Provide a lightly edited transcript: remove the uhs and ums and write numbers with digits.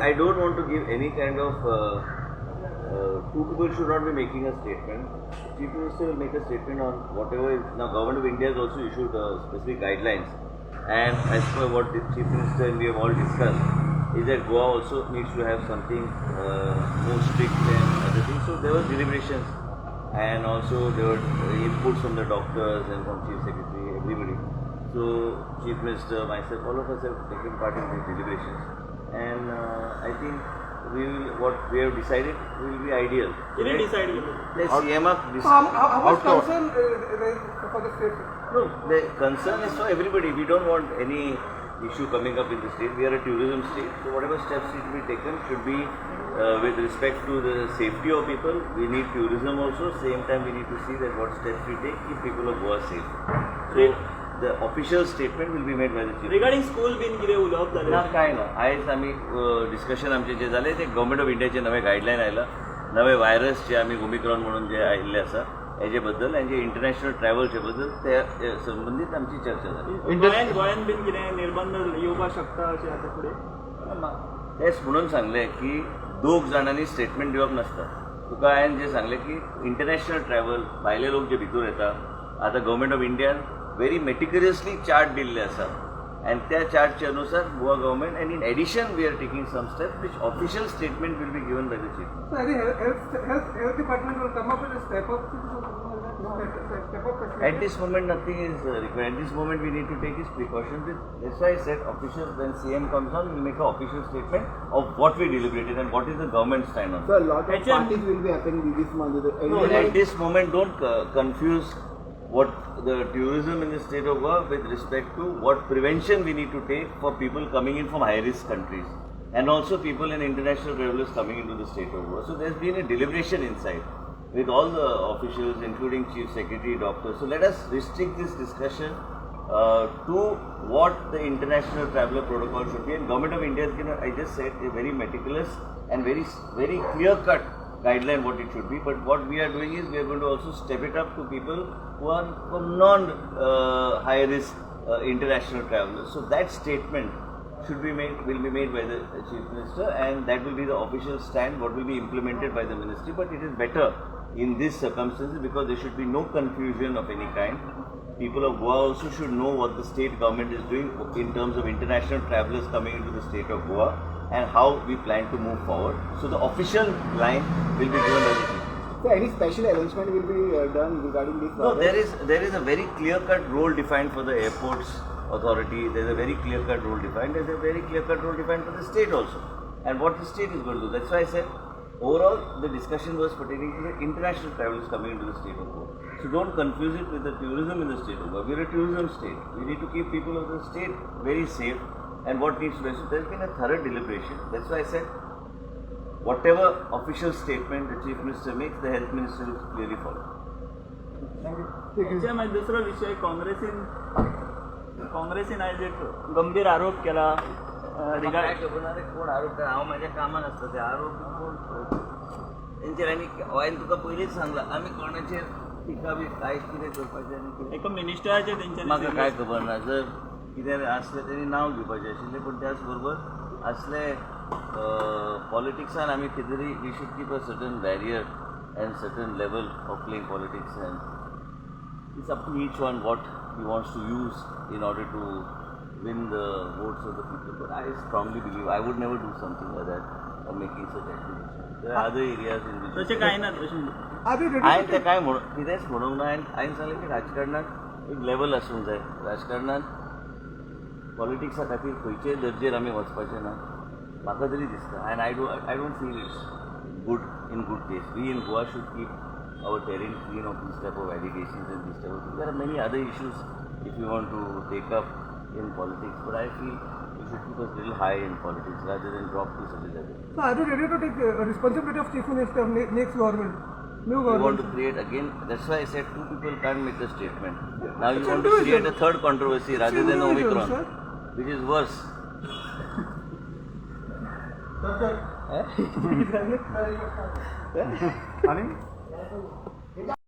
I don't want to give any kind of. Two people should not be making a statement. Chief Minister will make a statement on whatever is. Now, Government of India has also issued specific guidelines, and as per what the Chief Minister and we have all discussed, is that Goa also needs to have something more strict than other things. So there were deliberations, and also there were inputs from the doctors and from Chief Secretary, everybody. So Chief Minister, myself, all of us have taken part in these deliberations, and I think what we have decided will be ideal. Can you decide? The CM How much concern for the state? No, the concern is for everybody. We don't want any issue coming up in the state. We are a tourism state, so whatever steps need to be taken should be with respect to the safety of people. We need tourism also. Same time, we need to see that what steps we take keep people of Goa safe. So the official statement will be made by the chief. Regarding school बीन कितें उलोवप जालें? ना काय ना आयज आमी discussion आमचे जे जालें ते गव्हर्मेंट ऑफ इंडियाचे नवे गायडलायन आयला नवे व्हायरस जे आमी ओमिक्रॉन म्हणून जे आयिल्ले आसा हेजे बद्दल आनी जे इंटरनॅशनल ट्रॅव्हलचे बद्दल ते संबंधीत आमची चर्चा जाली. गोंयांत बीन कितें निर्बंध येवपाक शकता अशें आतां फुडें? तेच म्हणून सांगलें की दोग जाणांनी स्टेटमेंट दिवप नासता. तुका हांवें जे सांगलें की इंटरनॅशनल ट्रॅव्हल भायले लोक जे भितर येता आतां government of Indian very meticulously chart दिल्ले आसा and त्या चार्टच्या अनुसार Goa government and in addition we are taking some steps which official statement will be given by the chief. So I think health department will come up with a step up. At this moment nothing is required. At this moment we need to take his precautions. That's why I said officials when CM comes on we will make an official statement of what we deliberated and what is the government stand on. So a lot of parties will be happening this month. No, at this moment don't confuse what the tourism in the state of Goa with respect to what prevention we need to take for people coming in from high-risk countries and also people and international travelers coming into the state of Goa. So there's been a deliberation inside with all the officials including Chief Secretary, doctors. So let us restrict this discussion to what the international traveler protocol should be. And Government of India has given, I just said, a very meticulous and very clear-cut guideline what it should be, but what we are doing is we are going to also step it up to people who are from high risk international travelers. So that statement will be made by the Chief Minister, and that will be the official stand what will be implemented by the ministry. But it is better in these circumstances because there should be no confusion of any kind. People of Goa also should know what the state government is doing in terms of international travelers coming into the state of Goa and how we plan to move forward. So the official line will be given by the chief. So any special arrangement will be done regarding this? No, there is a very clear-cut role defined for the airports authority. There is a very clear-cut role defined. There is a very clear-cut role defined for the state also. And what the state is going to do. That's why I said overall the discussion was pertaining to the international travelers coming into the state of Goa. So don't confuse it with the tourism in the state of Goa. We are a tourism state. We need to keep people of the state very safe. And what needs to be, so there has been a thorough deliberation. That's why I said, whatever official statement the Chief Minister makes, the Health Minister will clearly follow. त्याच्यामध्ये दुसरा विषय काँग्रेसीन आयज एक गंभीर आरोप केला कोण आरोप करा हांव म्हाज्या कामान आसता ते आरोप कोण तेंचेर आनी हांवें तुका पयलींच सांगलां आमी कोणाचेर टिका बी काय कितें करपाचें आनी कितें एका मिनिस्टराचेर तेंच्यानी म्हाका काय खबर ना जर कितें असलें तेणी नांव घेवपाचें आशिल्लें पूण त्याच बरोबर असले पॉलिटिक्सान आमी कितें तरी we should keep a certain barrier and certain level of playing politics and it's up to each one what he wants to use in order to win the votes of the people. But I strongly believe I would never do something like that or making such accusations. There are other areas in which तशें कांय ना तशें हांवें तें कांय कितेंच म्हणूंक ना हांवें सांगलें की राजकारणांत एक लेवल आसूंक जाय राजकारणांत पॉलिटिक्सा खातीर खंयचेय दर्जेर आमी वचपाचें ना म्हाका तरी दिसता and I don't feel it's good in good taste we in Goa should keep our terrain clean of these type of allegations and these type of things. There are many other issues if you want to take up in politics, but I feel we should keep us a little high in politics rather than drop to such a level. So are you ready to take responsibility of Chief Minister of next government? New government? You want to create again, that's why I said two people can't make a statement. Now you want to create a third controversy rather than Omicron, which is worse. Sir.